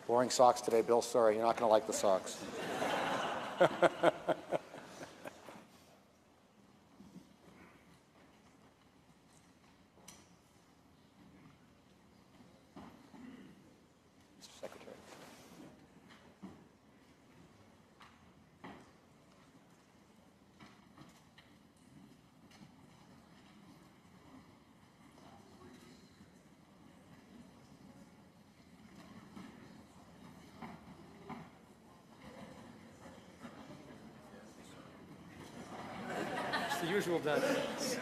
Boring socks today, Bill. Sorry, you're not going to like the socks. Mr. Secretary. It's the usual dance.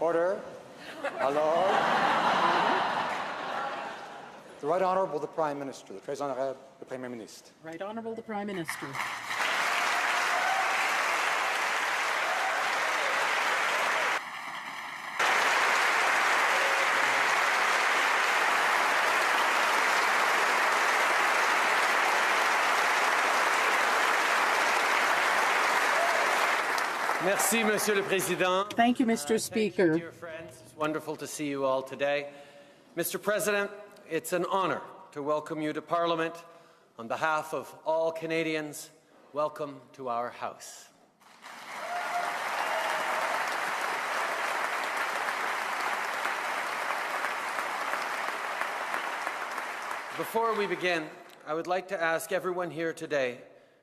Order. Alors. The Right Honourable the Prime Minister, the Très Honourable the Premier Ministre. Right Honourable the Prime Minister. Merci, Monsieur le Président. Thank you, Mr. Speaker. Dear friends, it's wonderful to see you all today. Mr. President, it's an honour to welcome you to Parliament. On behalf of all Canadians, welcome to our House. Before we begin, I would like to ask everyone here today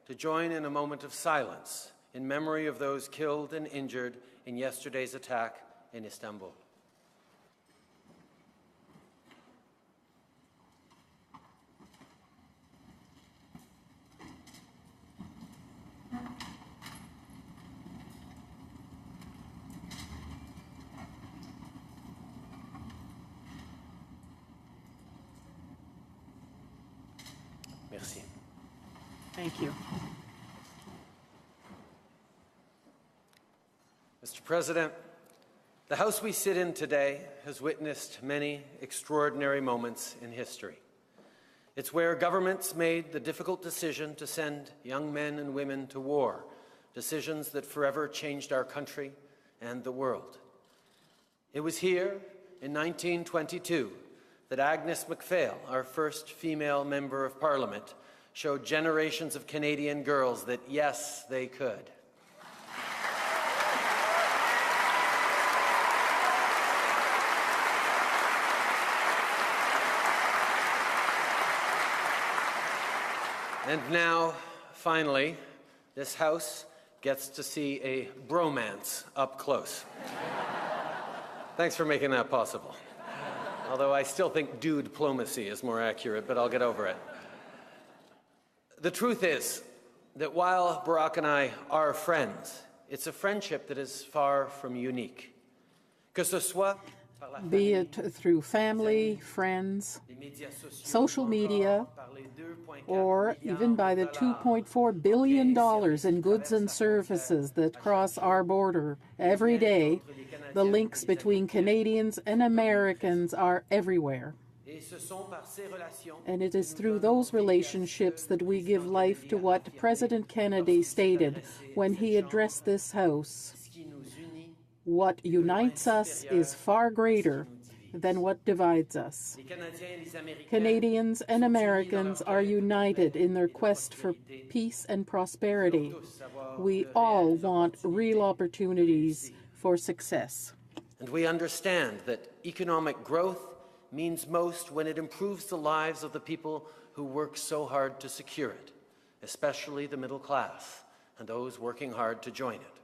to join in a moment of silence in memory of those killed and injured in yesterday's attack in Istanbul. Merci. Thank you. Mr. President, the House we sit in today has witnessed many extraordinary moments in history. It's where governments made the difficult decision to send young men and women to war, decisions that forever changed our country and the world. It was here in 1922 that Agnes MacPhail, our first female member of Parliament, showed generations of Canadian girls that, yes, they could. And now, finally, this House gets to see a bromance up close. Thanks for making that possible. Although I still think dude-plomacy is more accurate, but I'll get over it. The truth is that while Barack and I are friends, it's a friendship that is far from unique. Que ce soit be it through family, friends, social media, or even by the $2.4 billion in goods and services that cross our border every day. The links between Canadians and Americans are everywhere. And it is through those relationships that we give life to what President Kennedy stated when he addressed this House. What unites us is far greater than what divides us. Canadians and Americans are united in their quest for peace and prosperity. We all want real opportunities for success. And we understand that economic growth means most when it improves the lives of the people who work so hard to secure it, especially the middle class and those working hard to join it.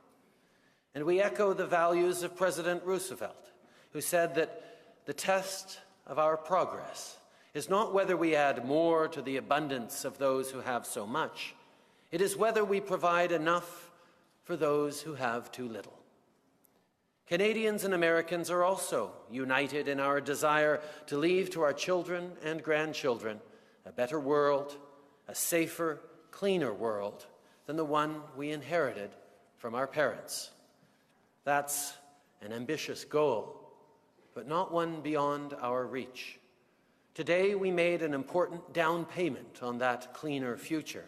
And we echo the values of President Roosevelt, who said that the test of our progress is not whether we add more to the abundance of those who have so much, it is whether we provide enough for those who have too little. Canadians and Americans are also united in our desire to leave to our children and grandchildren a better world, a safer, cleaner world than the one we inherited from our parents. That's an ambitious goal, but not one beyond our reach. Today, we made an important down payment on that cleaner future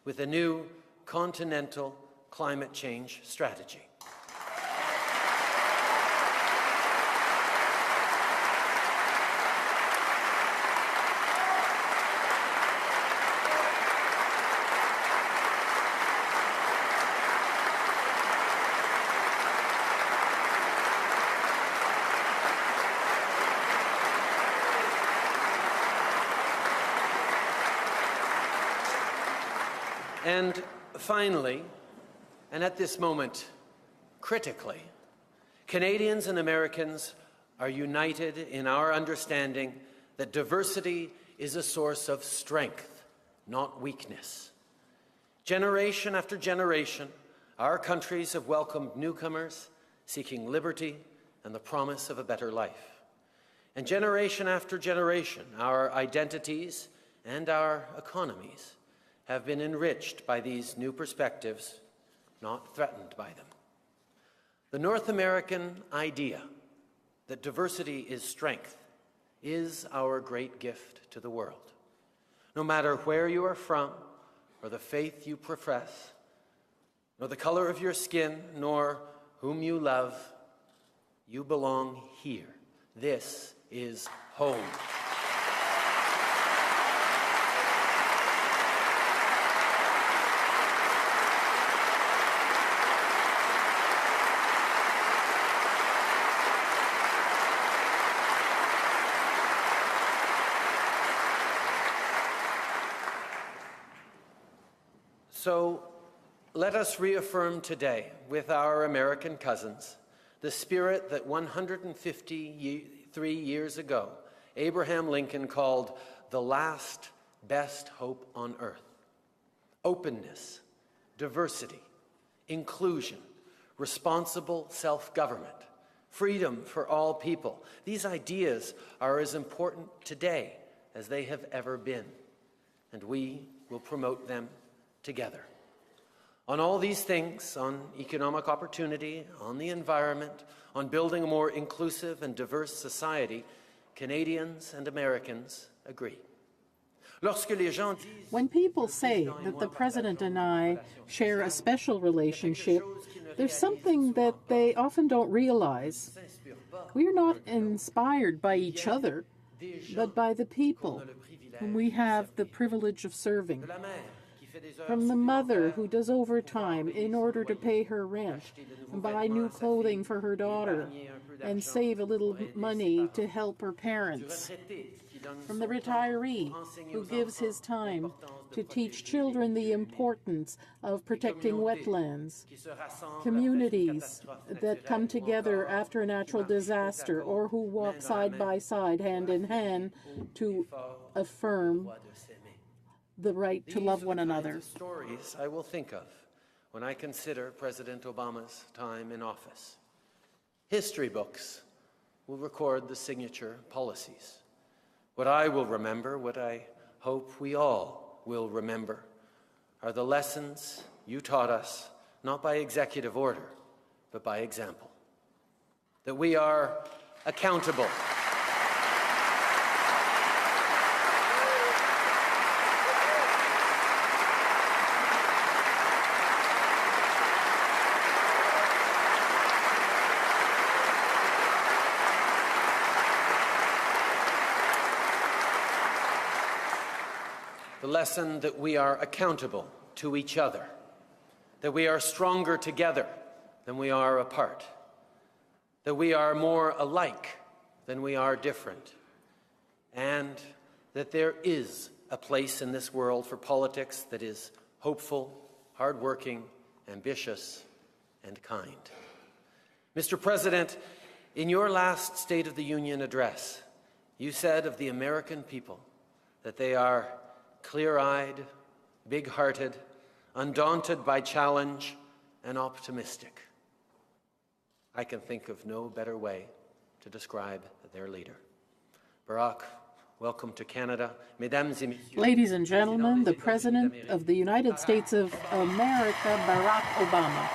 with a new continental climate change strategy. And finally, and at this moment, critically, Canadians and Americans are united in our understanding that diversity is a source of strength, not weakness. Generation after generation, our countries have welcomed newcomers seeking liberty and the promise of a better life. And generation after generation, our identities and our economies have been enriched by these new perspectives, not threatened by them. The North American idea that diversity is strength is our great gift to the world. No matter where you are from, or the faith you profess, nor the color of your skin, nor whom you love, you belong here. This is home. So let us reaffirm today with our American cousins the spirit that 153 years ago Abraham Lincoln called the last best hope on earth. Openness, diversity, inclusion, responsible self-government, freedom for all people. These ideas are as important today as they have ever been, and we will promote them together. On all these things, on economic opportunity, on the environment, on building a more inclusive and diverse society, Canadians and Americans agree. When people say that the President and I share a special relationship, there's something that they often don't realize. We're not inspired by each other, but by the people whom we have the privilege of serving. From the mother who does overtime in order to pay her rent, buy new clothing for her daughter, and save a little money to help her parents. From the retiree who gives his time to teach children the importance of protecting wetlands. Communities that come together after a natural disaster or who walk side by side, hand in hand, to affirm the right to love one another. Stories I will think of when I consider President Obama's time in office. History books will record the signature policies. What I will remember, what I hope we all will remember, are the lessons you taught us, not by executive order, but by example. That we are accountable. The lesson that we are accountable to each other, that we are stronger together than we are apart, that we are more alike than we are different, and that there is a place in this world for politics that is hopeful, hardworking, ambitious, and kind. Mr. President, in your last State of the Union address, you said of the American people that they are clear-eyed, big-hearted, undaunted by challenge, and optimistic. I can think of no better way to describe their leader. Barack, welcome to Canada. Mesdames et messieurs. Ladies and gentlemen, the President of the United States of America, Barack Obama.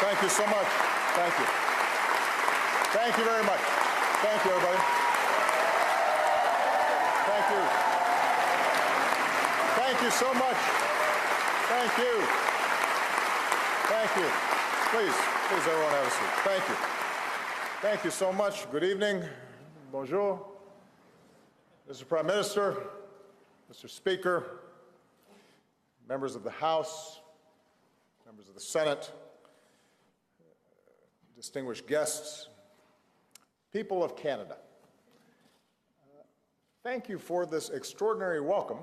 Thank you so much. Thank you. Thank you very much. Thank you, everybody. Thank you. Thank you so much. Thank you. Thank you. Please, everyone have a seat. Thank you. Thank you so much. Good evening. Bonjour. Mr. Prime Minister, Mr. Speaker, members of the House, members of the Senate, distinguished guests, people of Canada, thank you for this extraordinary welcome,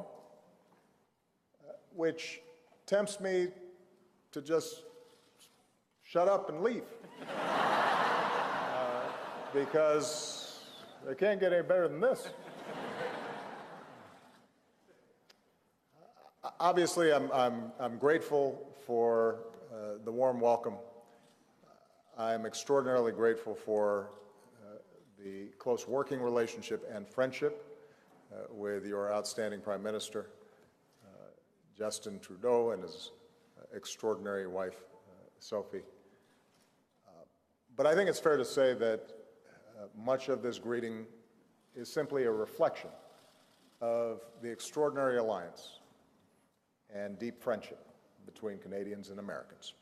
which tempts me to just shut up and leave, because they can't get any better than this. Obviously, I'm grateful for the warm welcome. I'm extraordinarily grateful for the close working relationship and friendship with your outstanding Prime Minister, Justin Trudeau, and his extraordinary wife, Sophie. But I think it's fair to say that much of this greeting is simply a reflection of the extraordinary alliance and deep friendship between Canadians and Americans.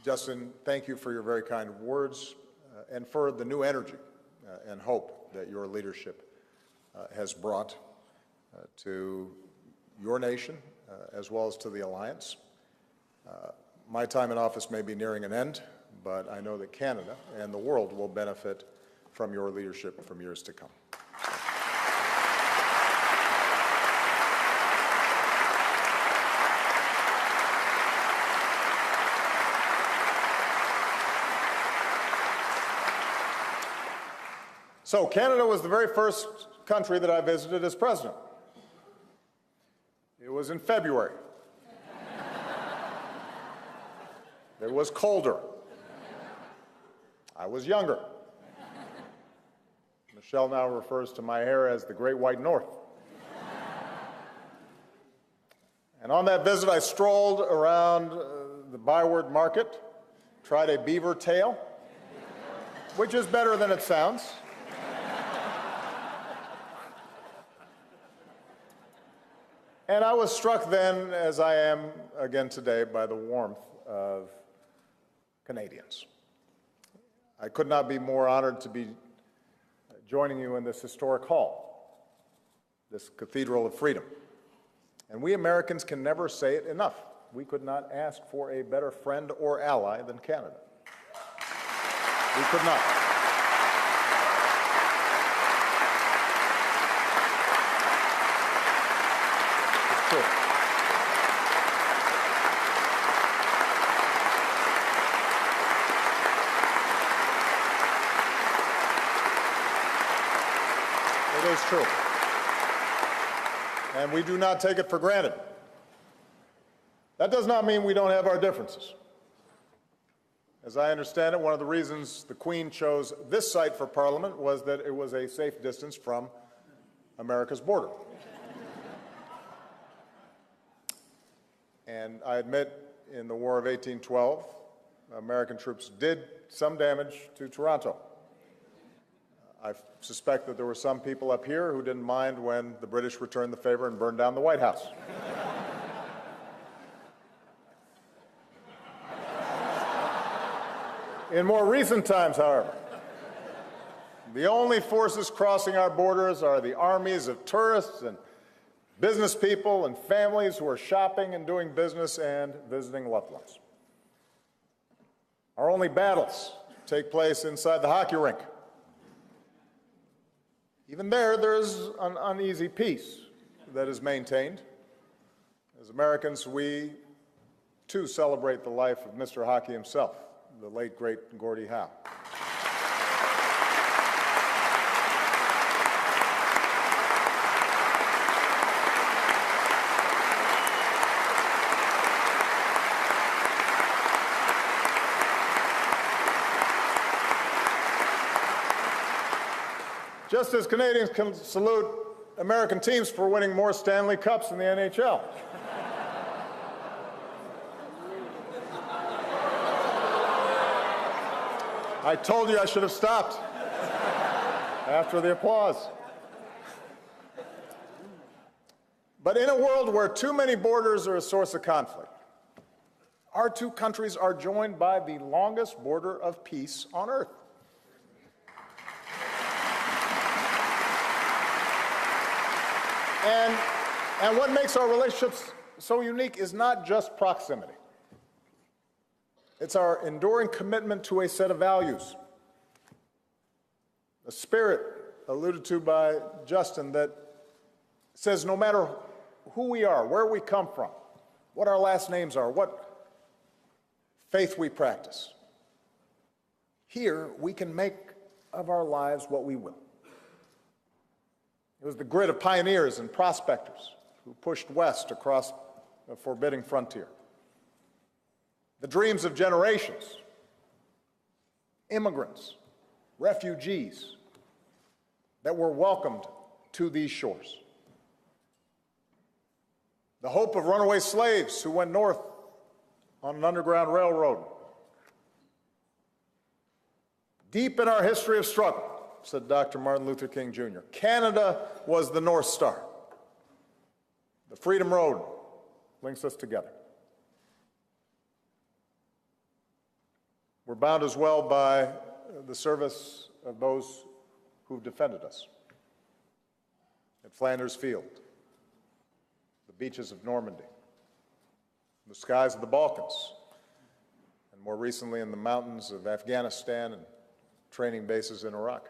Justin, thank you for your very kind words and for the new energy and hope that your leadership has brought to your nation as well as to the alliance. My time in office may be nearing an end, but I know that Canada and the world will benefit from your leadership from years to come. So Canada was the very first country that I visited as president. It was in February. It was colder. I was younger. Michelle now refers to my hair as the Great White North. And on that visit, I strolled around the Byward Market, tried a beaver tail, which is better than it sounds. And I was struck then, as I am again today, by the warmth of Canadians. I could not be more honored to be joining you in this historic hall, this Cathedral of Freedom. And we Americans can never say it enough. We could not ask for a better friend or ally than Canada. We could not. It is true. And we do not take it for granted. That does not mean we don't have our differences. As I understand it, one of the reasons the Queen chose this site for Parliament was that it was a safe distance from America's border. And I admit, in the War of 1812, American troops did some damage to Toronto. I suspect that there were some people up here who didn't mind when the British returned the favor and burned down the White House. In more recent times, however, the only forces crossing our borders are the armies of tourists and business people and families who are shopping and doing business and visiting loved ones. Our only battles take place inside the hockey rink. Even there is an uneasy peace that is maintained. As Americans, we too celebrate the life of Mr. Hockey himself, the late, great Gordie Howe. Just as Canadians can salute American teams for winning more Stanley Cups in the NHL. I told you I should have stopped after the applause. But in a world where too many borders are a source of conflict, our two countries are joined by the longest border of peace on earth. And what makes our relationships so unique is not just proximity. It's our enduring commitment to a set of values, a spirit alluded to by Justin that says no matter who we are, where we come from, what our last names are, what faith we practice, here we can make of our lives what we will. It was the grit of pioneers and prospectors who pushed west across a forbidding frontier. The dreams of generations, immigrants, refugees that were welcomed to these shores. The hope of runaway slaves who went north on an underground railroad. Deep in our history of struggle, said Dr. Martin Luther King Jr., Canada was the North Star. The Freedom Road links us together. We're bound as well by the service of those who've defended us at Flanders Field, the beaches of Normandy, the skies of the Balkans, and more recently in the mountains of Afghanistan and training bases in Iraq.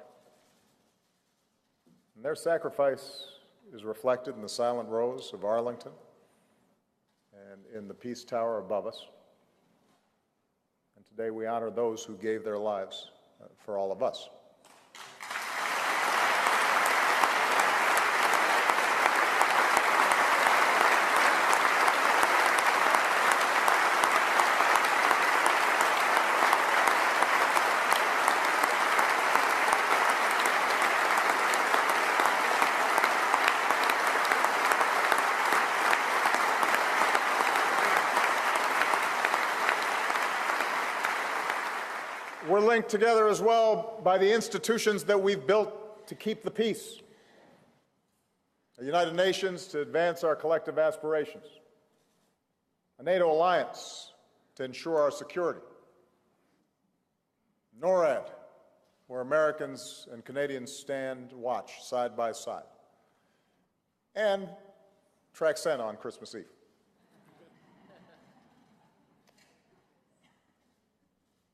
And their sacrifice is reflected in the silent rows of Arlington and in the Peace Tower above us. And today we honor those who gave their lives for all of us. We're linked together as well by the institutions that we've built to keep the peace. The United Nations to advance our collective aspirations. A NATO alliance to ensure our security. NORAD, where Americans and Canadians stand watch side by side. And Traxen on Christmas Eve.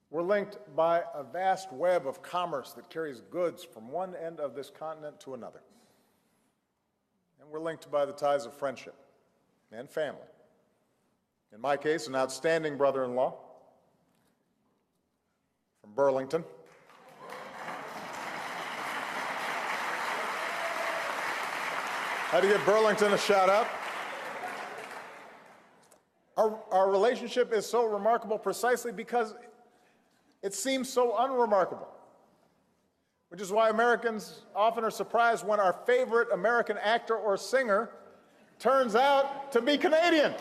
We're linked by a vast web of commerce that carries goods from one end of this continent to another. And we're linked by the ties of friendship and family. In my case, an outstanding brother-in-law from Burlington. Had to give Burlington a shout out. Our relationship is so remarkable precisely because it seems so unremarkable, which is why Americans often are surprised when our favorite American actor or singer turns out to be Canadian.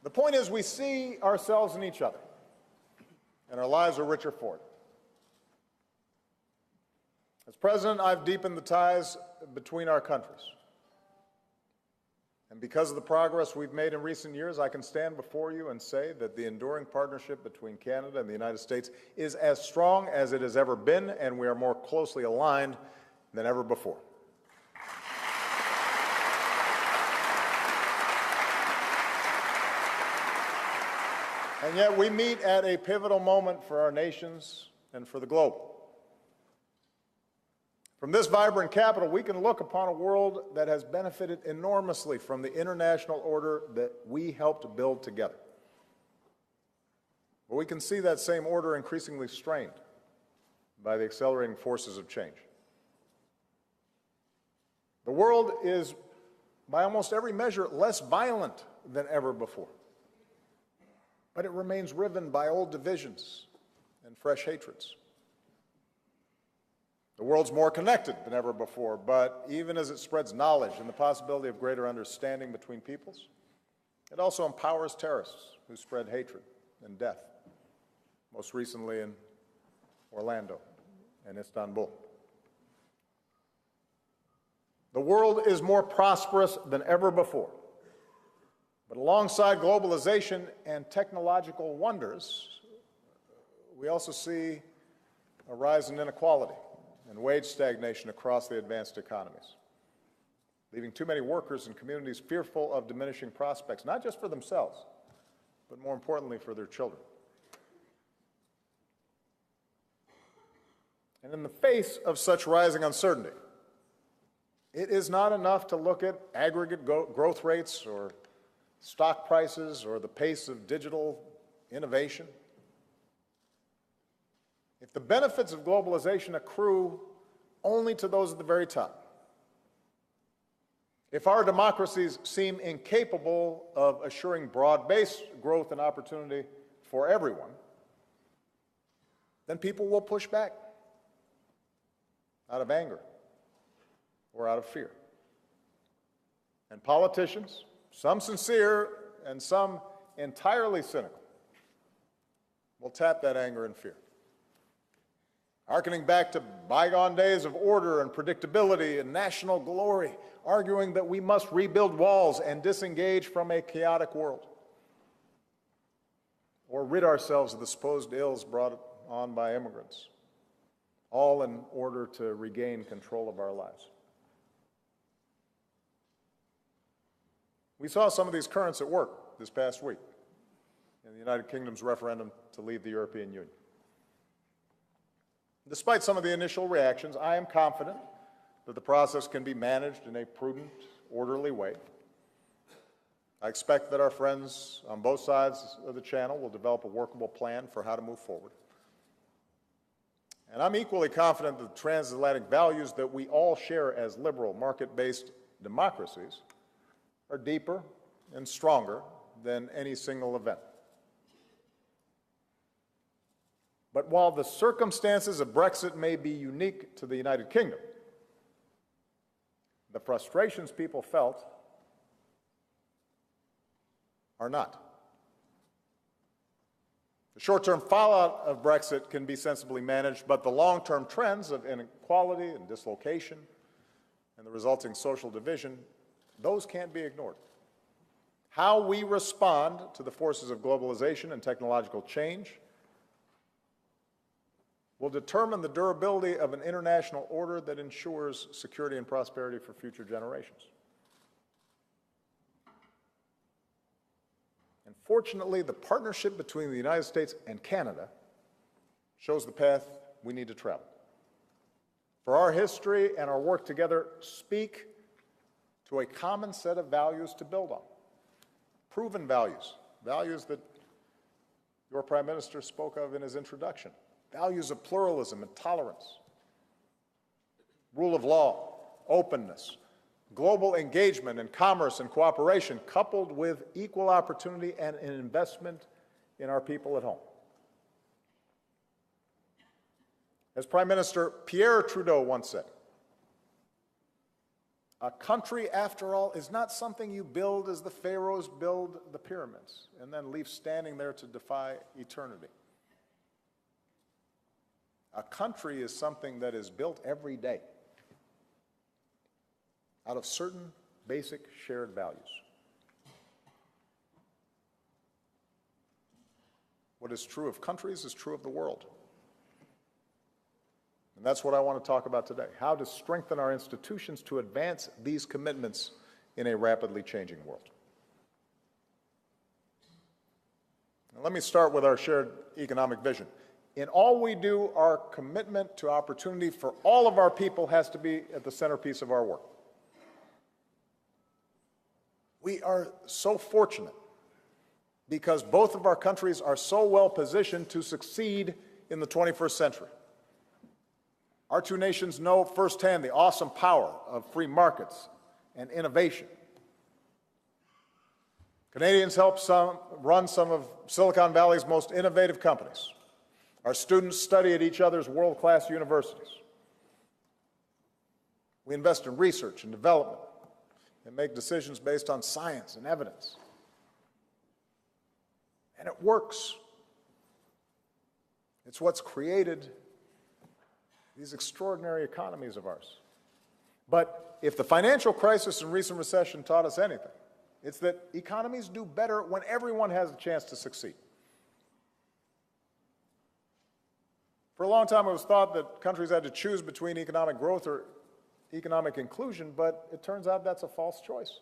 The point is, we see ourselves in each other, and our lives are richer for it. As president, I've deepened the ties between our countries. And because of the progress we've made in recent years, I can stand before you and say that the enduring partnership between Canada and the United States is as strong as it has ever been, and we are more closely aligned than ever before. And yet we meet at a pivotal moment for our nations and for the globe. From this vibrant capital, we can look upon a world that has benefited enormously from the international order that we helped build together. But we can see that same order increasingly strained by the accelerating forces of change. The world is, by almost every measure, less violent than ever before. But it remains riven by old divisions and fresh hatreds. The world's more connected than ever before, but even as it spreads knowledge and the possibility of greater understanding between peoples, it also empowers terrorists who spread hatred and death, most recently in Orlando and Istanbul. The world is more prosperous than ever before. But alongside globalization and technological wonders, we also see a rise in inequality and wage stagnation across the advanced economies, leaving too many workers and communities fearful of diminishing prospects, not just for themselves, but more importantly for their children. And in the face of such rising uncertainty, it is not enough to look at aggregate growth rates or stock prices or the pace of digital innovation. If the benefits of globalization accrue only to those at the very top, if our democracies seem incapable of assuring broad-based growth and opportunity for everyone, then people will push back out of anger or out of fear. And politicians, some sincere and some entirely cynical, will tap that anger and fear, hearkening back to bygone days of order and predictability and national glory, arguing that we must rebuild walls and disengage from a chaotic world, or rid ourselves of the supposed ills brought on by immigrants, all in order to regain control of our lives. We saw some of these currents at work this past week in the United Kingdom's referendum to leave the European Union. Despite some of the initial reactions, I am confident that the process can be managed in a prudent, orderly way. I expect that our friends on both sides of the channel will develop a workable plan for how to move forward. And I'm equally confident that the transatlantic values that we all share as liberal, market-based democracies are deeper and stronger than any single event. But while the circumstances of Brexit may be unique to the United Kingdom, the frustrations people felt are not. The short-term fallout of Brexit can be sensibly managed, but the long-term trends of inequality and dislocation and the resulting social division, those can't be ignored. How we respond to the forces of globalization and technological change will determine the durability of an international order that ensures security and prosperity for future generations. And fortunately, the partnership between the United States and Canada shows the path we need to travel. For our history and our work together speak to a common set of values to build on. Proven values, values that your Prime Minister spoke of in his introduction, values of pluralism and tolerance, rule of law, openness, global engagement in commerce and cooperation, coupled with equal opportunity and an investment in our people at home. As Prime Minister Pierre Trudeau once said, a country, after all, is not something you build as the pharaohs build the pyramids and then leave standing there to defy eternity. A country is something that is built every day out of certain basic shared values. What is true of countries is true of the world. And that's what I want to talk about today, how to strengthen our institutions to advance these commitments in a rapidly changing world. Now, let me start with our shared economic vision. In all we do, our commitment to opportunity for all of our people has to be at the centerpiece of our work. We are so fortunate because both of our countries are so well positioned to succeed in the 21st century. Our two nations know firsthand the awesome power of free markets and innovation. Canadians help run some of Silicon Valley's most innovative companies. Our students study at each other's world-class universities. We invest in research and development and make decisions based on science and evidence. And it works. It's what's created these extraordinary economies of ours. But if the financial crisis and recent recession taught us anything, it's that economies do better when everyone has a chance to succeed. For a long time, it was thought that countries had to choose between economic growth or economic inclusion, but it turns out that's a false choice.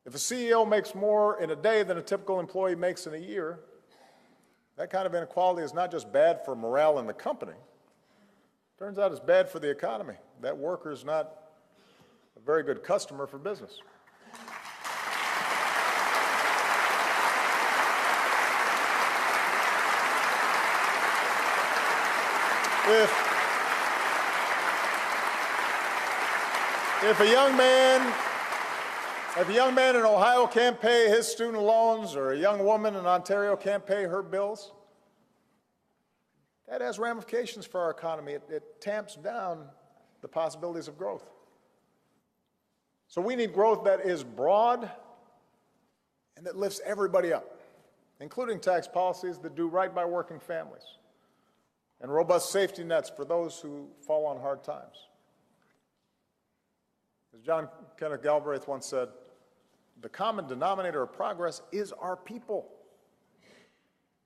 If a CEO makes more in a day than a typical employee makes in a year, that kind of inequality is not just bad for morale in the company. Turns out it's bad for the economy. That worker is not a very good customer for business. If a young man in Ohio can't pay his student loans, or a young woman in Ontario can't pay her bills, that has ramifications for our economy. It tamps down the possibilities of growth. So we need growth that is broad and that lifts everybody up, including tax policies that do right by working families and robust safety nets for those who fall on hard times. As John Kenneth Galbraith once said, the common denominator of progress is our people.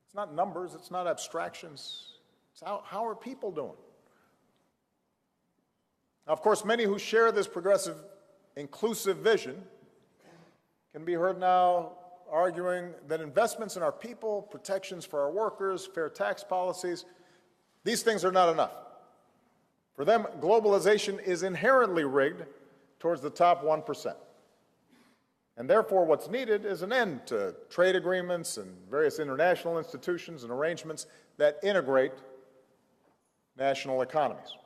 It's not numbers, it's not abstractions. It's how are people doing? Now, of course, many who share this progressive, inclusive vision can be heard now arguing that investments in our people, protections for our workers, fair tax policies, these things are not enough. For them, globalization is inherently rigged towards the top 1%. And therefore, what's needed is an end to trade agreements and various international institutions and arrangements that integrate national economies.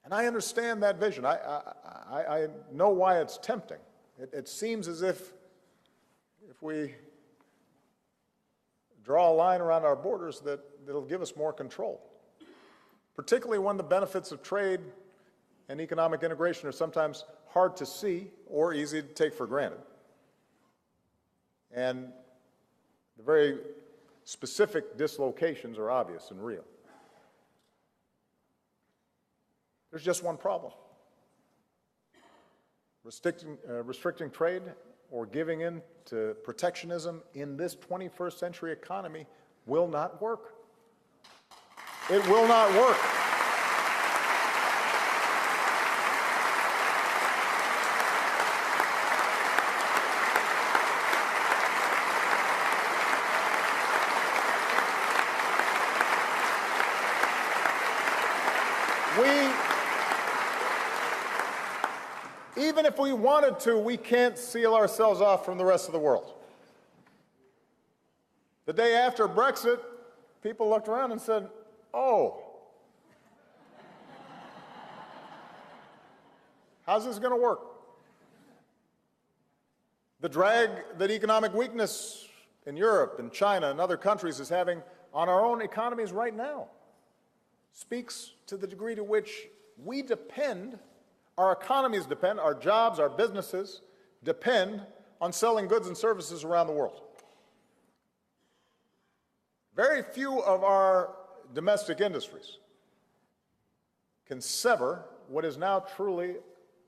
And I understand that vision. I know why it's tempting. It seems as if we draw a line around our borders that'll give us more control, particularly when the benefits of trade and economic integration are sometimes hard to see or easy to take for granted. And the very specific dislocations are obvious and real. There's just one problem. Restricting trade or giving in to protectionism in this 21st century economy will not work. It will not work. Even if we wanted to, we can't seal ourselves off from the rest of the world. The day after Brexit, people looked around and said, oh, how's this going to work? The drag that economic weakness in Europe and China and other countries is having on our own economies right now speaks to the degree to which we depend, our economies depend, our jobs, our businesses depend on selling goods and services around the world. Very few of our domestic industries can sever what is now truly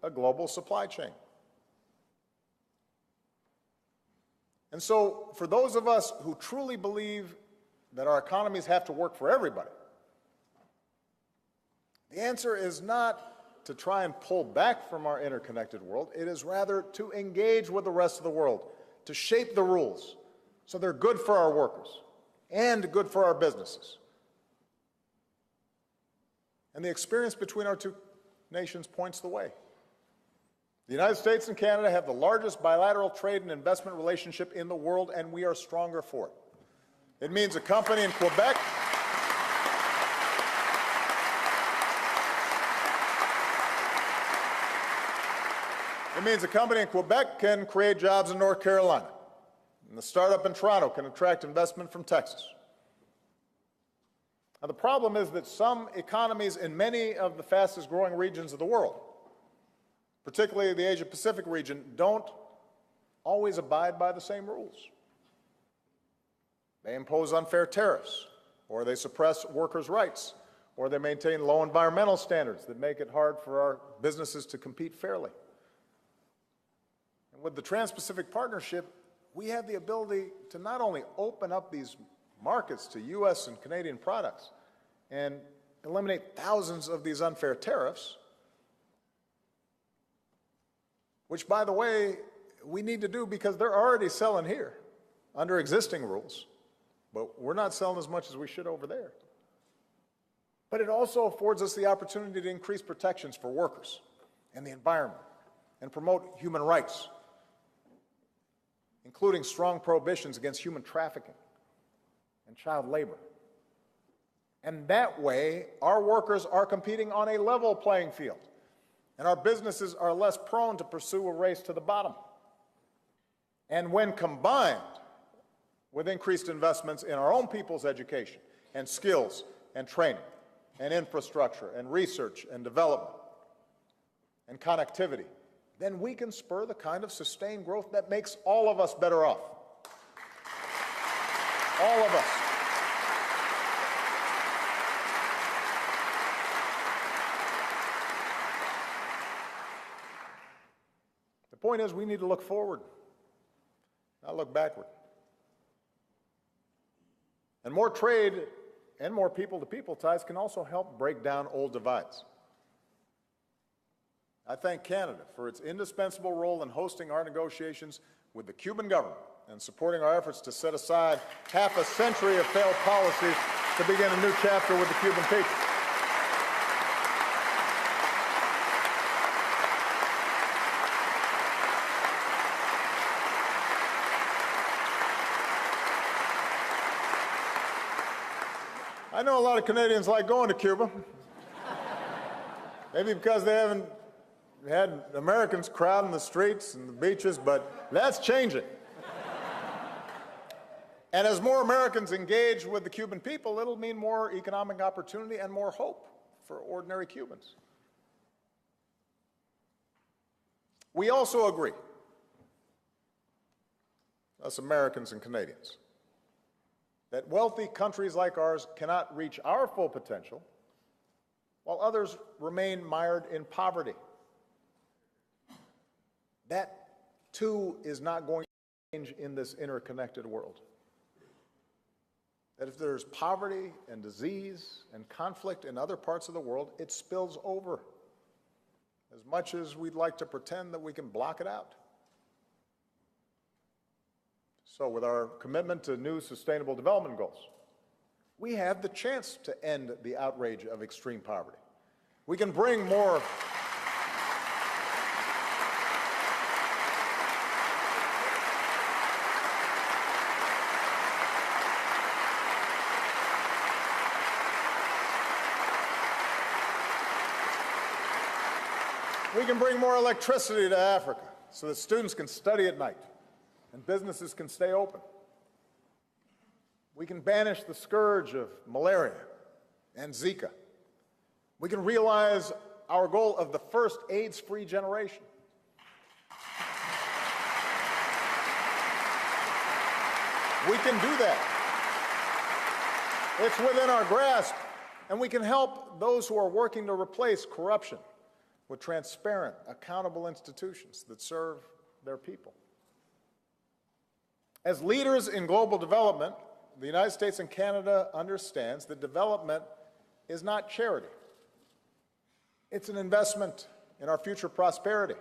a global supply chain. And so, for those of us who truly believe that our economies have to work for everybody, the answer is not to try and pull back from our interconnected world. It is rather to engage with the rest of the world, to shape the rules so they're good for our workers and good for our businesses. And the experience between our two nations points the way. The United States and Canada have the largest bilateral trade and investment relationship in the world, and we are stronger for it. It means a company in Quebec can create jobs in North Carolina, and the startup in Toronto can attract investment from Texas. Now, the problem is that some economies in many of the fastest growing regions of the world, particularly the Asia-Pacific region, don't always abide by the same rules. They impose unfair tariffs, or they suppress workers' rights, or they maintain low environmental standards that make it hard for our businesses to compete fairly. And with the Trans-Pacific Partnership, we have the ability to not only open up these markets to U.S. and Canadian products and eliminate thousands of these unfair tariffs, which, by the way, we need to do because they're already selling here under existing rules, but we're not selling as much as we should over there. But it also affords us the opportunity to increase protections for workers and the environment and promote human rights, including strong prohibitions against human trafficking and child labor. And that way, our workers are competing on a level playing field, and our businesses are less prone to pursue a race to the bottom. And when combined with increased investments in our own people's education and skills and training and infrastructure and research and development and connectivity, then we can spur the kind of sustained growth that makes all of us better off. All of us. The point is, we need to look forward, not look backward. And more trade and more people-to-people ties can also help break down old divides. I thank Canada for its indispensable role in hosting our negotiations with the Cuban government and supporting our efforts to set aside half a century of failed policies to begin a new chapter with the Cuban people. I know a lot of Canadians like going to Cuba, maybe because they haven't had Americans crowding the streets and the beaches, but that's changing. And as more Americans engage with the Cuban people, it'll mean more economic opportunity and more hope for ordinary Cubans. We also agree, us Americans and Canadians, that wealthy countries like ours cannot reach our full potential while others remain mired in poverty. That, too, is not going to change in this interconnected world. That if there's poverty and disease and conflict in other parts of the world, it spills over, as much as we'd like to pretend that we can block it out. So with our commitment to new sustainable development goals, we have the chance to end the outrage of extreme poverty. We can bring more We can bring more electricity to Africa so that students can study at night and businesses can stay open. We can banish the scourge of malaria and Zika. We can realize our goal of the first AIDS-free generation. We can do that. It's within our grasp, and we can help those who are working to replace corruption with transparent, accountable institutions that serve their people. As leaders in global development, the United States and Canada understands that development is not charity. It's an investment in our future prosperity.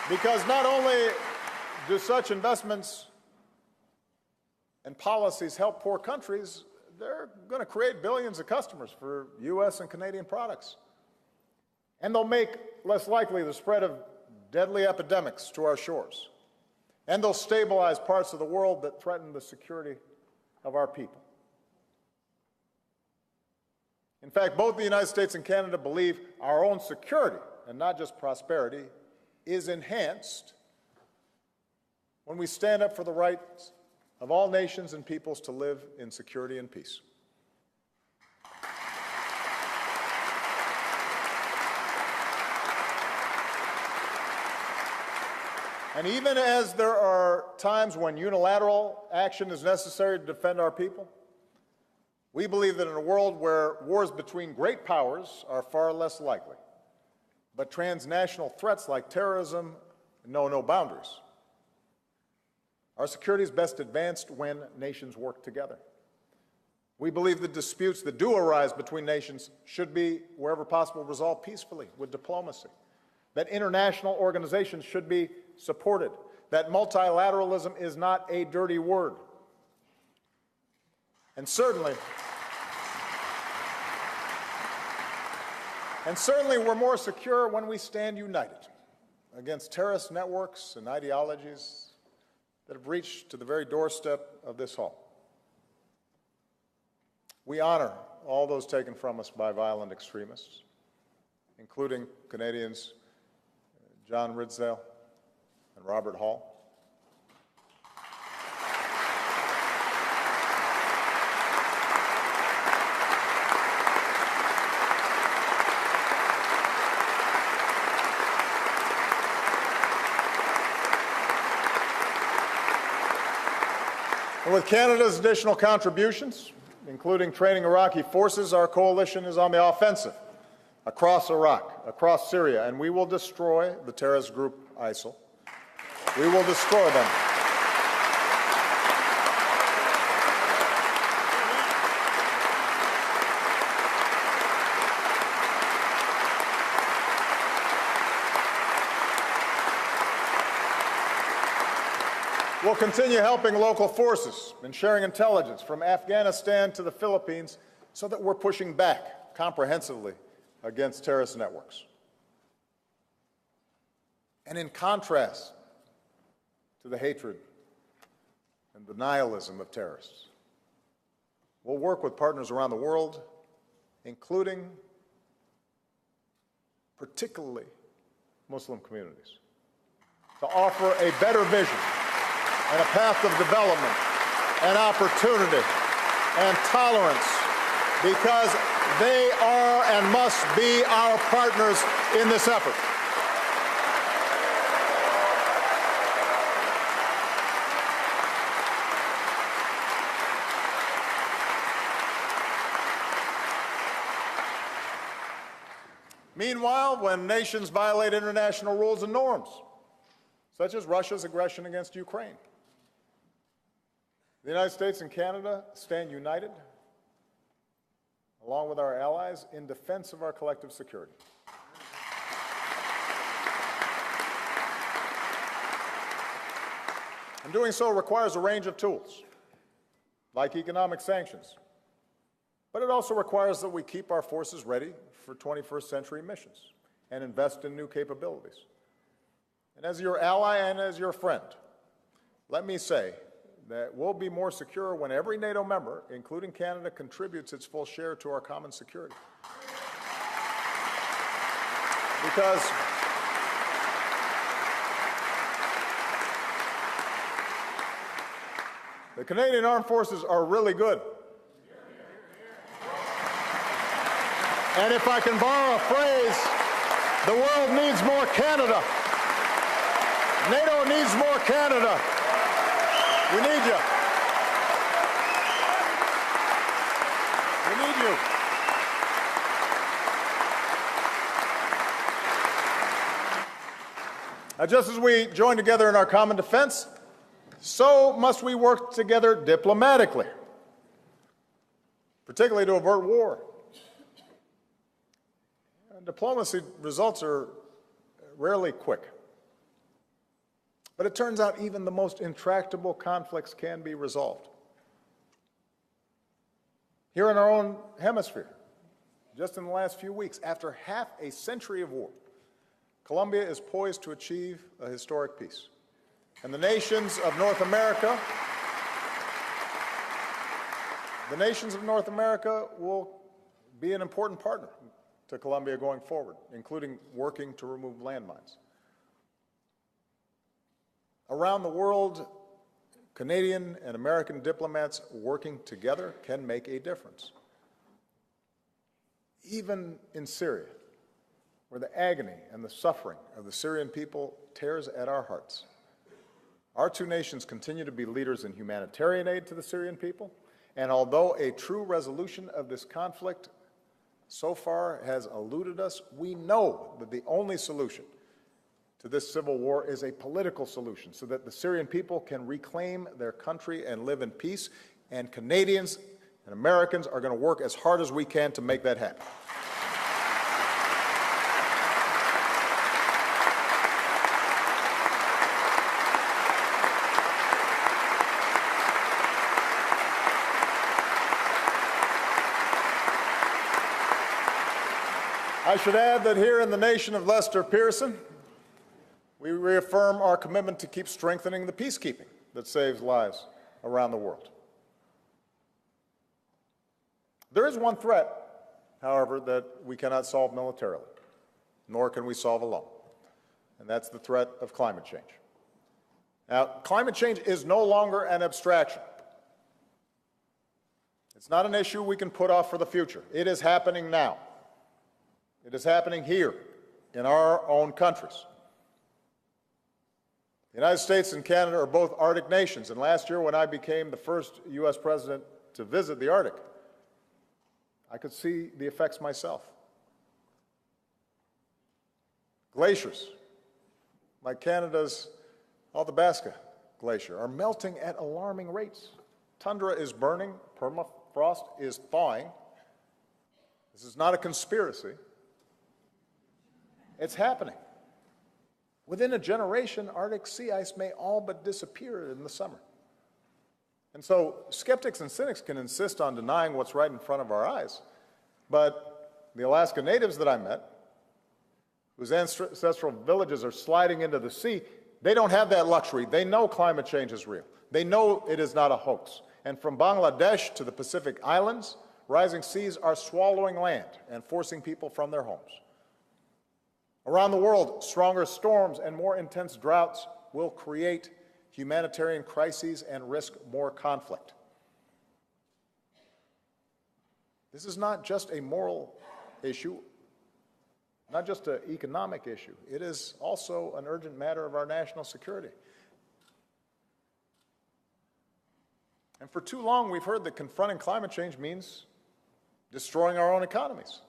Because not only do such investments and policies help poor countries, they're going to create billions of customers for U.S. and Canadian products. And they'll make less likely the spread of deadly epidemics to our shores. And they'll stabilize parts of the world that threaten the security of our people. In fact, both the United States and Canada believe our own security, and not just prosperity, is enhanced when we stand up for the rights of all nations and peoples to live in security and peace. And even as there are times when unilateral action is necessary to defend our people, we believe that in a world where wars between great powers are far less likely, but transnational threats like terrorism know no boundaries, our security is best advanced when nations work together. We believe the disputes that do arise between nations should be, wherever possible, resolved peacefully with diplomacy, that international organizations should be supported, that multilateralism is not a dirty word. And certainly we're more secure when we stand united against terrorist networks and ideologies that have reached to the very doorstep of this hall. We honor all those taken from us by violent extremists, including Canadians John Ridsdale and Robert Hall. And with Canada's additional contributions, including training Iraqi forces, our coalition is on the offensive across Iraq, across Syria, and we will destroy the terrorist group ISIL. We will destroy them. We'll continue helping local forces and sharing intelligence from Afghanistan to the Philippines so that we're pushing back comprehensively against terrorist networks. And in contrast to the hatred and the nihilism of terrorists, we'll work with partners around the world, including particularly Muslim communities, to offer a better vision and a path of development and opportunity and tolerance, because they are and must be our partners in this effort. Meanwhile, when nations violate international rules and norms, such as Russia's aggression against Ukraine, the United States and Canada stand united, along with our allies, in defense of our collective security. And doing so requires a range of tools, like economic sanctions, But it also requires that we keep our forces ready for 21st century missions and invest in new capabilities. And as your ally and as your friend, let me say that we'll be more secure when every NATO member, including Canada, contributes its full share to our common security. Because the Canadian Armed Forces are really good. And if I can borrow a phrase, the world needs more Canada. NATO needs more Canada. We need you. We need you. Just as we join together in our common defense, so must we work together diplomatically, particularly to avert war. Diplomacy results are rarely quick. But it turns out even the most intractable conflicts can be resolved. Here in our own hemisphere, just in the last few weeks, after half a century of war, Colombia is poised to achieve a historic peace. And the nations of North America will be an important partner to Colombia going forward, including working to remove landmines. Around the world, Canadian and American diplomats working together can make a difference. Even in Syria, where the agony and the suffering of the Syrian people tears at our hearts, our two nations continue to be leaders in humanitarian aid to the Syrian people, and although a true resolution of this conflict so far has eluded us, we know that the only solution to this civil war is a political solution so that the Syrian people can reclaim their country and live in peace, and Canadians and Americans are going to work as hard as we can to make that happen. I should add that here in the nation of Lester Pearson, we reaffirm our commitment to keep strengthening the peacekeeping that saves lives around the world. There is one threat, however, that we cannot solve militarily, nor can we solve alone, and that's the threat of climate change. Now, climate change is no longer an abstraction. It's not an issue we can put off for the future. It is happening now. It is happening here in our own countries. The United States and Canada are both Arctic nations, and last year when I became the first U.S. president to visit the Arctic, I could see the effects myself. Glaciers, like Canada's Athabasca Glacier, are melting at alarming rates. Tundra is burning, permafrost is thawing. This is not a conspiracy. It's happening. Within a generation, Arctic sea ice may all but disappear in the summer. And so skeptics and cynics can insist on denying what's right in front of our eyes. But the Alaska natives that I met, whose ancestral villages are sliding into the sea, they don't have that luxury. They know climate change is real. They know it is not a hoax. And from Bangladesh to the Pacific Islands, rising seas are swallowing land and forcing people from their homes. Around the world, stronger storms and more intense droughts will create humanitarian crises and risk more conflict. This is not just a moral issue, not just an economic issue. It is also an urgent matter of our national security. And for too long, we've heard that confronting climate change means destroying our own economies.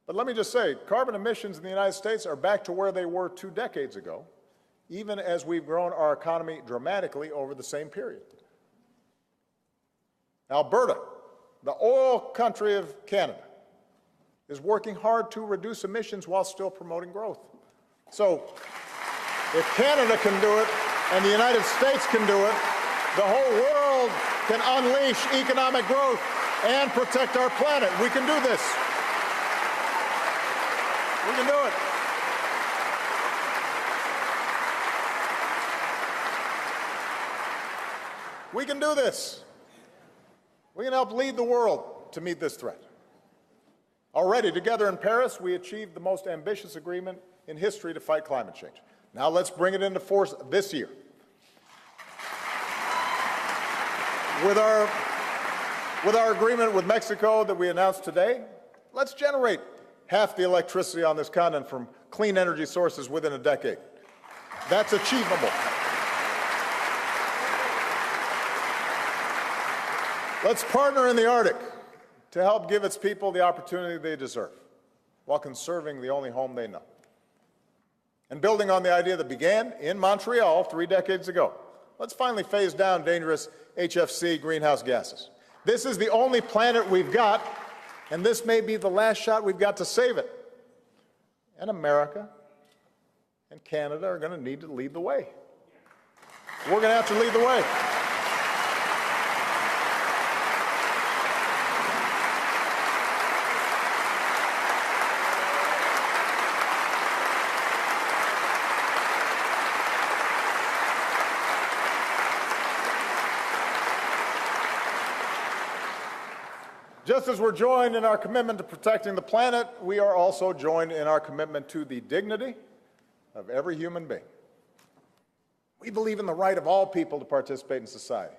But let me just say, carbon emissions in the United States are back to where they were 2 decades ago, even as we've grown our economy dramatically over the same period. Alberta, the oil country of Canada, is working hard to reduce emissions while still promoting growth. So if Canada can do it and the United States can do it, the whole world can unleash economic growth and protect our planet. We can do this. We can do it. We can do this. We can help lead the world to meet this threat. Already, together in Paris, we achieved the most ambitious agreement in history to fight climate change. Now let's bring it into force this year. With our agreement with Mexico that we announced today, let's generate half the electricity on this continent from clean energy sources within a decade. That's achievable. Let's partner in the Arctic to help give its people the opportunity they deserve, while conserving the only home they know. And building on the idea that began in Montreal 3 decades ago, let's finally phase down dangerous HFC greenhouse gases. This is the only planet we've got, and this may be the last shot we've got to save it. And America and Canada are going to need to lead the way. We're going to have to lead the way. Just as we're joined in our commitment to protecting the planet, we are also joined in our commitment to the dignity of every human being. We believe in the right of all people to participate in society.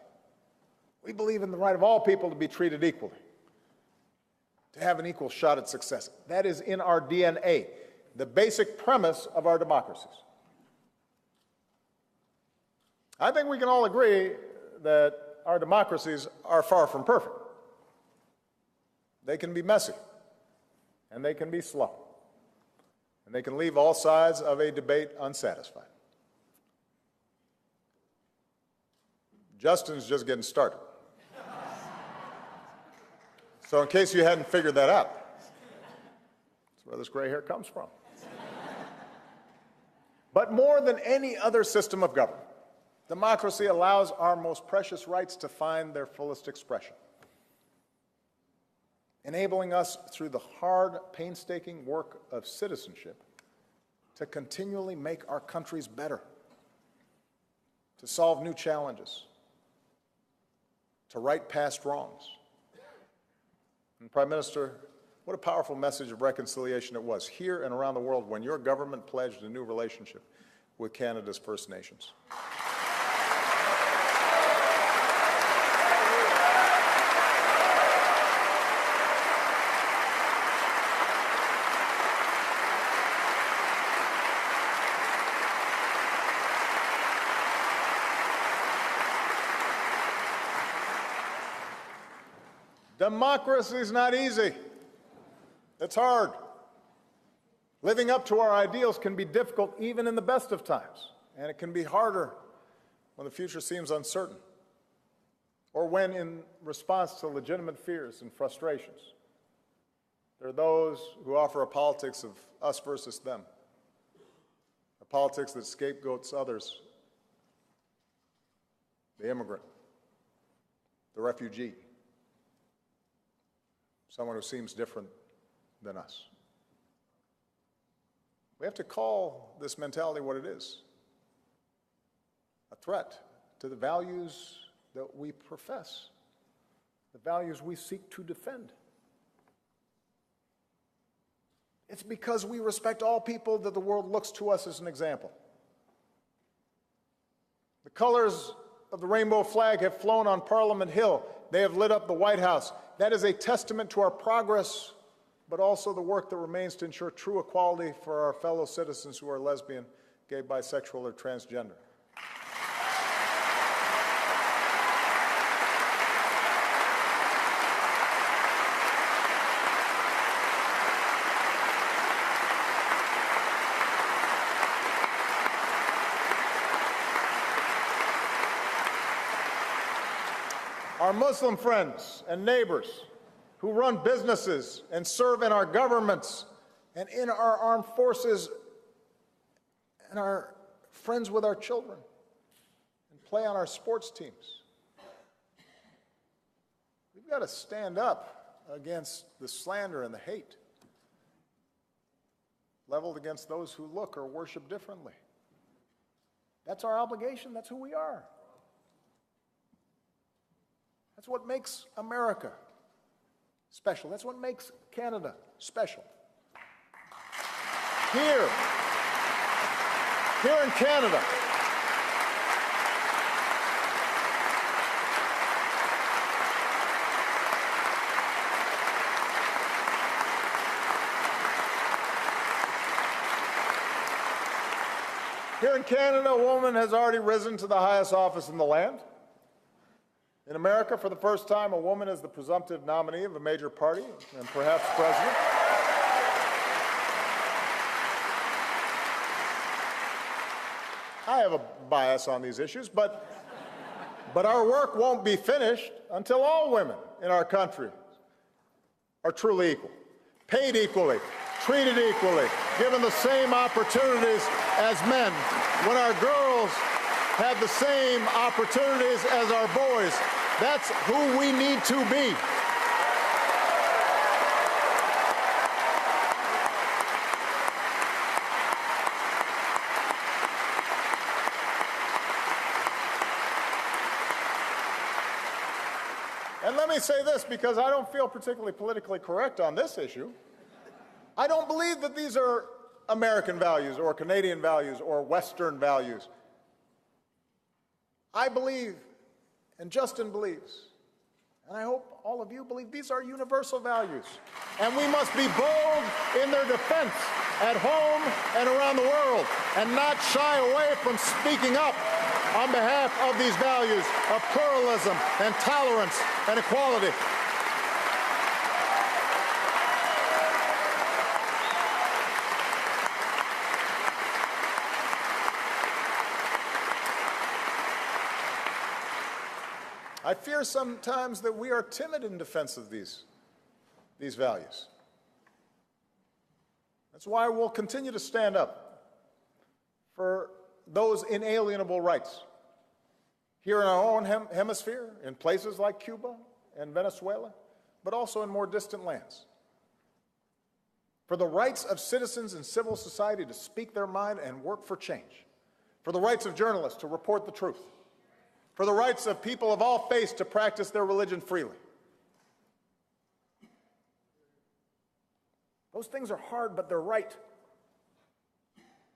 We believe in the right of all people to be treated equally, to have an equal shot at success. That is in our DNA, the basic premise of our democracies. I think we can all agree that our democracies are far from perfect. They can be messy, and they can be slow, and they can leave all sides of a debate unsatisfied. Justin's just getting started. So in case you hadn't figured that out, that's where this gray hair comes from. But more than any other system of government, democracy allows our most precious rights to find their fullest expression, enabling us through the hard, painstaking work of citizenship to continually make our countries better, to solve new challenges, to right past wrongs. And Prime Minister, what a powerful message of reconciliation it was here and around the world when your government pledged a new relationship with Canada's First Nations. Democracy is not easy. It's hard. Living up to our ideals can be difficult even in the best of times, and it can be harder when the future seems uncertain, or when, in response to legitimate fears and frustrations, there are those who offer a politics of us versus them, a politics that scapegoats others, the immigrant, the refugee, someone who seems different than us. We have to call this mentality what it is: a threat to the values that we profess, the values we seek to defend. It's because we respect all people that the world looks to us as an example. The colors of the rainbow flag have flown on Parliament Hill. They have lit up the White House. That is a testament to our progress, but also the work that remains to ensure true equality for our fellow citizens who are lesbian, gay, bisexual, or transgender. Our Muslim friends and neighbors who run businesses and serve in our governments and in our armed forces, and are friends with our children and play on our sports teams. We've got to stand up against the slander and the hate leveled against those who look or worship differently. That's our obligation. That's who we are. That's what makes America special. That's what makes Canada special. Here in Canada, a woman has already risen to the highest office in the land. In America, for the first time, a woman is the presumptive nominee of a major party and perhaps president. I have a bias on these issues, but our work won't be finished until all women in our country are truly equal, paid equally, treated equally, given the same opportunities as men. When our girls have the same opportunities as our boys, that's who we need to be. And let me say this, because I don't feel particularly politically correct on this issue. I don't believe that these are American values or Canadian values or Western values. I believe, and Justin believes, and I hope all of you believe, these are universal values. And we must be bold in their defense at home and around the world, and not shy away from speaking up on behalf of these values of pluralism and tolerance and equality. I fear sometimes that we are timid in defense of these values. That's why we'll continue to stand up for those inalienable rights here in our own hemisphere, in places like Cuba and Venezuela, but also in more distant lands. For the rights of citizens in civil society to speak their mind and work for change. For the rights of journalists to report the truth. For the rights of people of all faiths to practice their religion freely. Those things are hard, but they're right.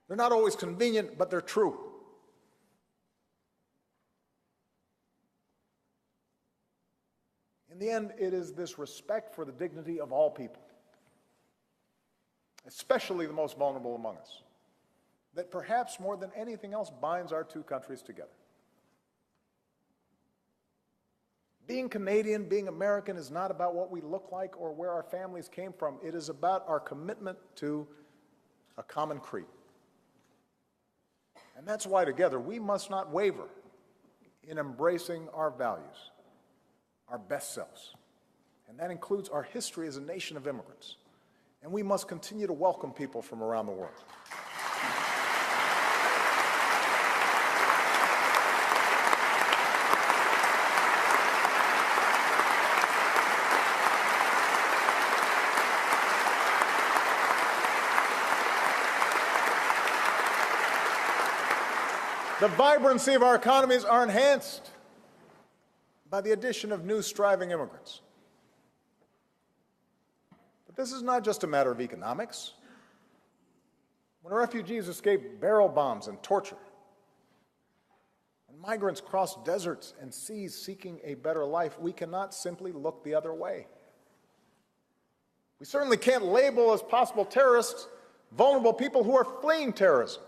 They're not always convenient, but they're true. In the end, it is this respect for the dignity of all people, especially the most vulnerable among us, that perhaps more than anything else binds our two countries together. Being Canadian, being American is not about what we look like or where our families came from. It is about our commitment to a common creed. And that's why together we must not waver in embracing our values, our best selves. And that includes our history as a nation of immigrants. And we must continue to welcome people from around the world. The vibrancy of our economies are enhanced by the addition of new striving immigrants. But this is not just a matter of economics. When refugees escape barrel bombs and torture, when migrants cross deserts and seas seeking a better life, we cannot simply look the other way. We certainly can't label as possible terrorists vulnerable people who are fleeing terrorism.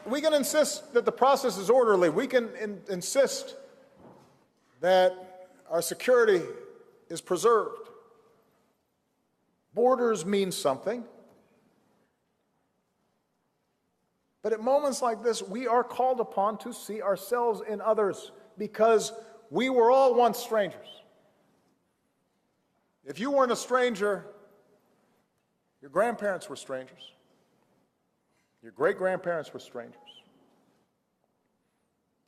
We can insist that the process is orderly. We can insist that our security is preserved. Borders mean something. But at moments like this, we are called upon to see ourselves in others, because We were all once strangers. If you weren't a stranger, your grandparents were strangers. Your great-grandparents were strangers.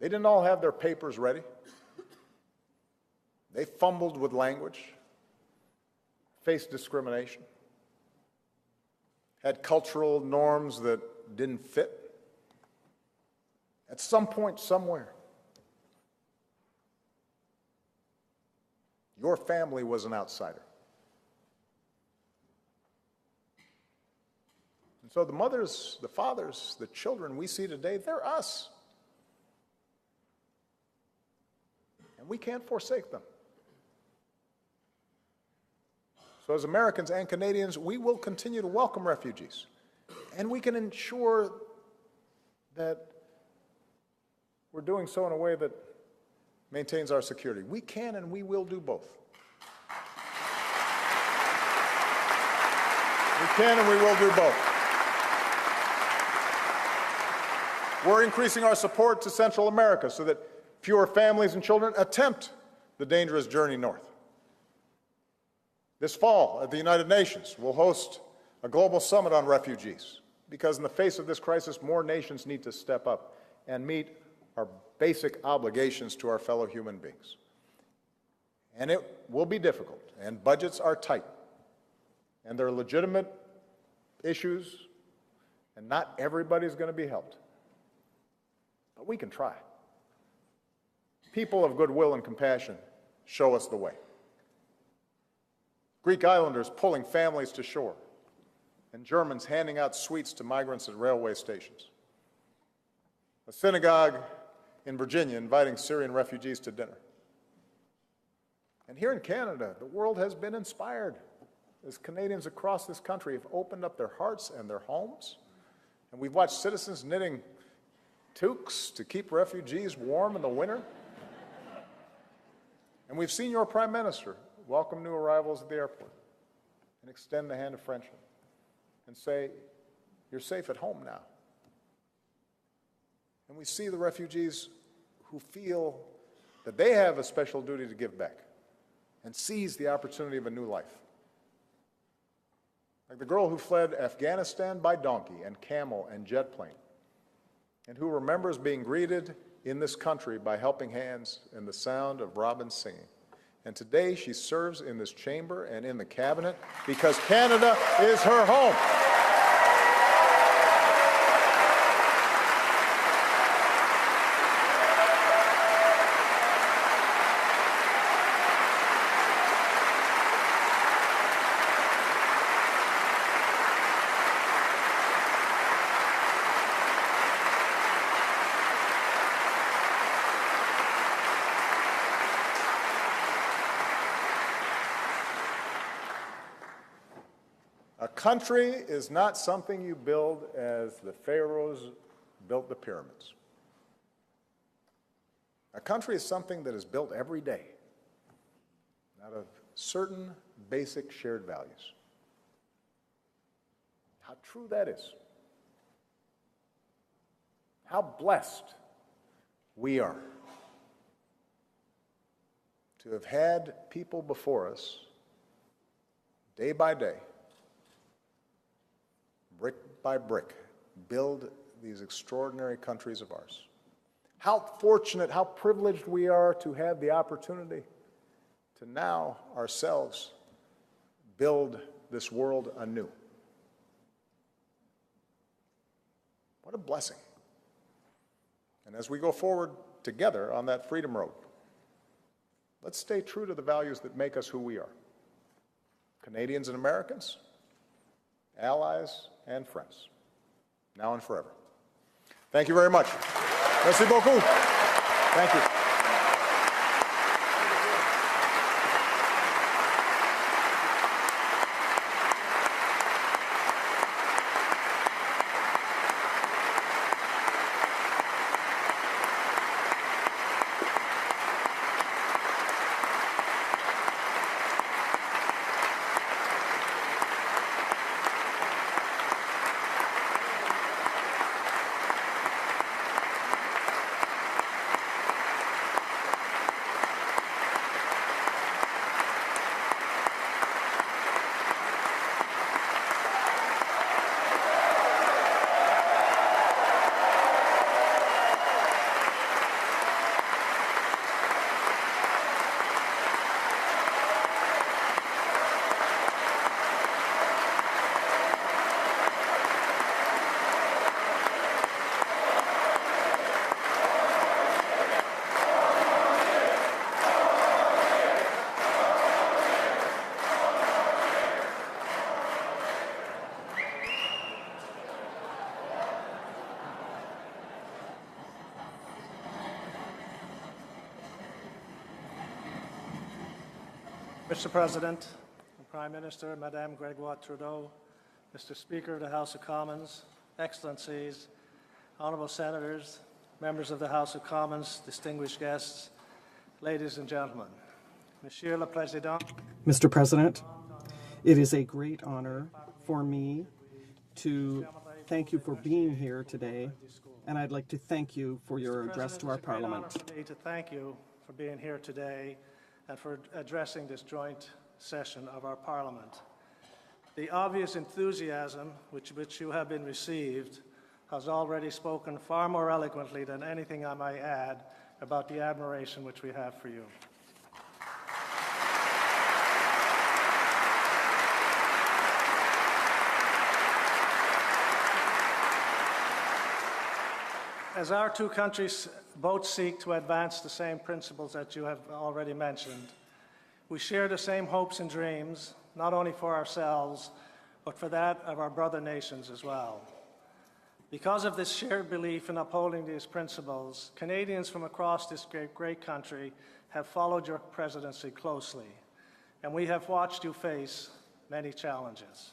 They didn't all have their papers ready. They fumbled with language, faced discrimination, had cultural norms that didn't fit. At some point, somewhere, your family was an outsider. And so the mothers, the fathers, the children we see today, they're us. And we can't forsake them. So as Americans and Canadians, we will continue to welcome refugees. And we can ensure that we're doing so in a way that maintains our security. We can and we will do both. We can and we will do both. We're increasing our support to Central America so that fewer families and children attempt the dangerous journey north. This fall at the United Nations, we'll host a global summit on refugees because in the face of this crisis, more nations need to step up and meet our basic obligations to our fellow human beings. And it will be difficult, and budgets are tight, and there are legitimate issues, and not everybody's going to be helped. But we can try. People of goodwill and compassion show us the way. Greek islanders pulling families to shore, and Germans handing out sweets to migrants at railway stations. A synagogue in Virginia inviting Syrian refugees to dinner. And here in Canada, the world has been inspired as Canadians across this country have opened up their hearts and their homes. And we've watched citizens knitting toques to keep refugees warm in the winter. And we've seen your Prime Minister welcome new arrivals at the airport and extend the hand of friendship and say, you're safe at home now. And we see the refugees who feel that they have a special duty to give back and seize the opportunity of a new life. Like the girl who fled Afghanistan by donkey and camel and jet plane, and who remembers being greeted in this country by helping hands and the sound of robins singing. And today she serves in this chamber and in the cabinet because Canada is her home. A country is not something you build as the pharaohs built the pyramids. A country is something that is built every day out of certain basic shared values. How true that is. How blessed we are to have had people before us, day by day, brick by brick, build these extraordinary countries of ours. How fortunate, how privileged we are to have the opportunity to now ourselves build this world anew. What a blessing. And as we go forward together on that freedom road, let's stay true to the values that make us who we are. Canadians and Americans, allies and friends, now and forever. Thank you very much. Merci beaucoup. Thank you. Mr. President, Prime Minister, Madame Gregoire Trudeau, Mr. Speaker of the House of Commons, Excellencies, Honourable Senators, members of the House of Commons, distinguished guests, ladies and gentlemen. Monsieur le Président. Mr. President, it is a great honor for me to thank you for being here today, and I'd like to thank you for your address to our Parliament. It's a great honor for me to thank you for being here today and for addressing this joint session of our Parliament. The obvious enthusiasm which you have been received has already spoken far more eloquently than anything I might add about the admiration which we have for you. As our two countries both seek to advance the same principles that you have already mentioned, we share the same hopes and dreams, not only for ourselves, but for that of our brother nations as well. Because of this shared belief in upholding these principles, Canadians from across this great country have followed your presidency closely, and we have watched you face many challenges.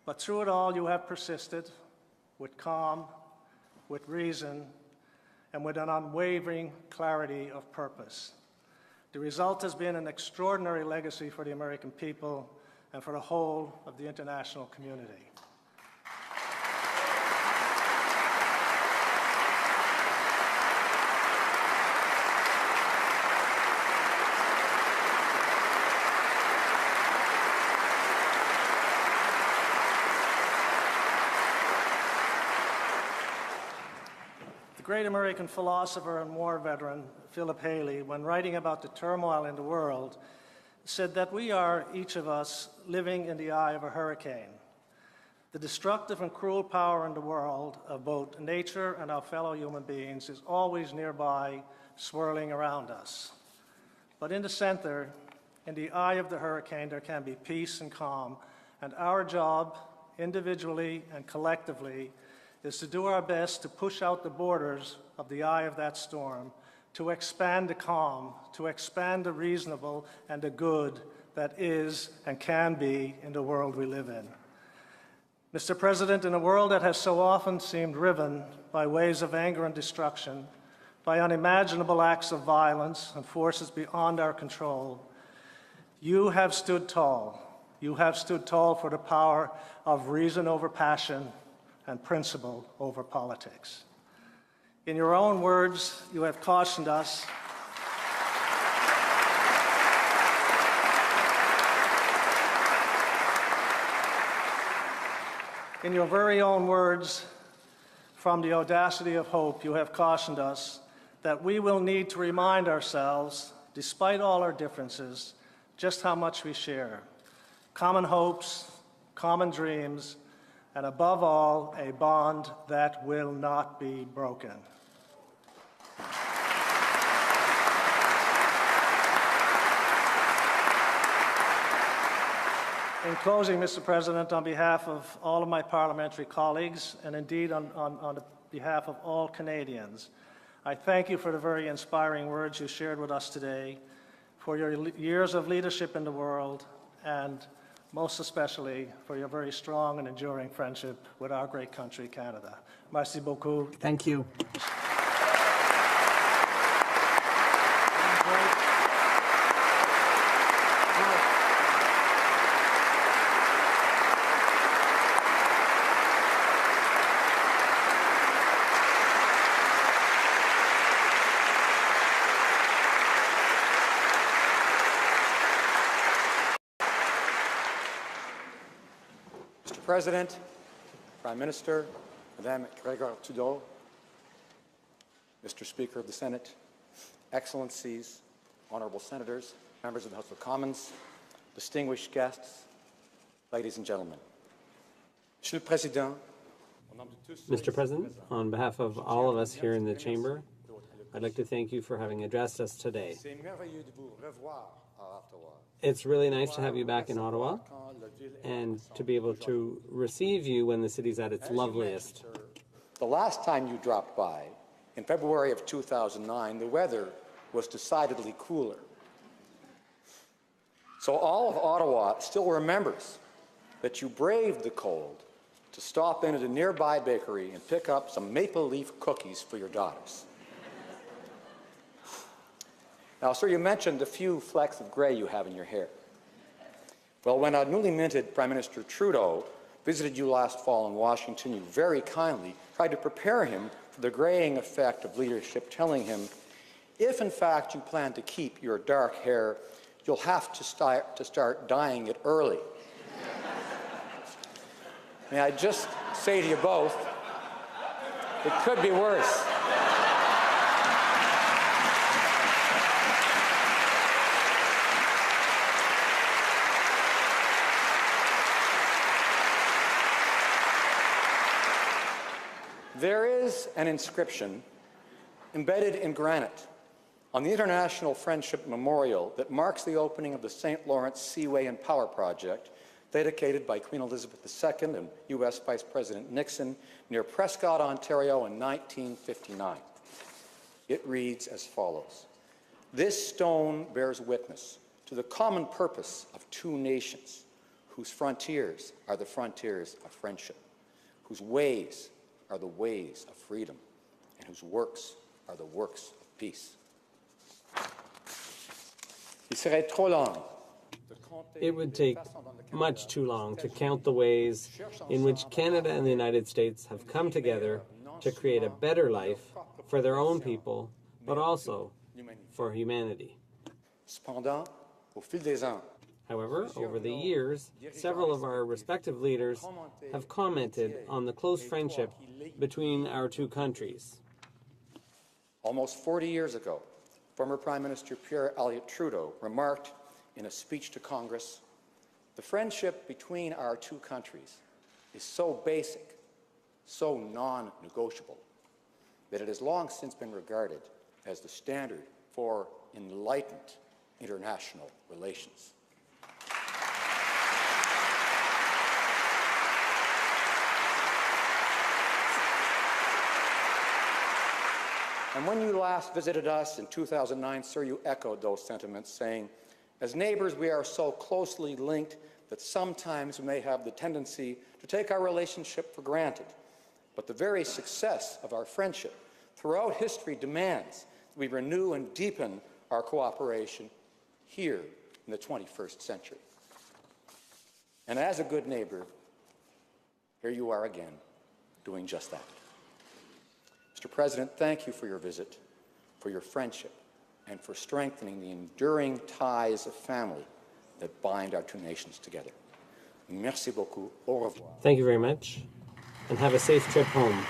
But through it all, you have persisted with calm, with reason, and with an unwavering clarity of purpose. The result has been an extraordinary legacy for the American people and for the whole of the international community. The great American philosopher and war veteran Philip Haley, when writing about the turmoil in the world, said that we are, each of us, living in the eye of a hurricane. The destructive and cruel power in the world of both nature and our fellow human beings is always nearby, swirling around us. But in the center, in the eye of the hurricane, there can be peace and calm, and our job, individually and collectively, is to do our best to push out the borders of the eye of that storm, to expand the calm, to expand the reasonable and the good that is and can be in the world we live in. Mr. President, in a world that has so often seemed riven by waves of anger and destruction, by unimaginable acts of violence and forces beyond our control, you have stood tall. You have stood tall for the power of reason over passion and principle over politics. In your own words, you have cautioned us in your very own words, from the audacity of hope, you have cautioned us that we will need to remind ourselves, despite all our differences, just how much we share. Common hopes, common dreams, and above all, a bond that will not be broken. In closing, Mr. President, on behalf of all of my parliamentary colleagues, and indeed on behalf of all Canadians, I thank you for the very inspiring words you shared with us today, for your years of leadership in the world, and most especially for your very strong and enduring friendship with our great country, Canada. Merci beaucoup. Thank you. Mr. President, Prime Minister, Madame Gregoire Trudeau, Mr. Speaker of the Senate, Excellencies, Honourable Senators, members of the House of Commons, distinguished guests, ladies and gentlemen. Monsieur le Président, Mr. President, on behalf of all of us here in the Chamber, I'd like to thank you for having addressed us today. It's really nice to have you back in Ottawa and to be able to receive you when the city's at its loveliest. the last time you dropped by, in February of 2009, the weather was decidedly cooler. So all of Ottawa still remembers that you braved the cold to stop in at a nearby bakery and pick up some maple leaf cookies for your daughters. Now, sir, you mentioned the few flecks of gray you have in your hair. Well, when our newly minted Prime Minister Trudeau visited you last fall in Washington, you very kindly tried to prepare him for the graying effect of leadership, telling him, if in fact you plan to keep your dark hair, you'll have to start dyeing it early. May I just say to you both, it could be worse. There is an inscription embedded in granite on the International Friendship Memorial that marks the opening of the St. Lawrence Seaway and Power Project, dedicated by Queen Elizabeth II and U.S. Vice President Nixon near Prescott, Ontario in 1959. It reads as follows: "This stone bears witness to the common purpose of two nations, whose frontiers are the frontiers of friendship, whose ways are the ways of freedom, and whose works are the works of peace." It would take much too long to count the ways in which Canada and the United States have come together to create a better life for their own people, but also for humanity. However, over the years, several of our respective leaders have commented on the close friendship between our two countries. Almost 40 years ago, former Prime Minister Pierre Elliott Trudeau remarked in a speech to Congress, "The friendship between our two countries is so basic, so non-negotiable, that it has long since been regarded as the standard for enlightened international relations." And when you last visited us in 2009, sir, you echoed those sentiments, saying, "As neighbors, we are so closely linked that sometimes we may have the tendency to take our relationship for granted. But the very success of our friendship throughout history demands that we renew and deepen our cooperation here in the 21st century." And as a good neighbor, here you are again, doing just that. Mr. President, thank you for your visit, for your friendship, and for strengthening the enduring ties of family that bind our two nations together. Merci beaucoup. Au revoir. Thank you very much, and have a safe trip home.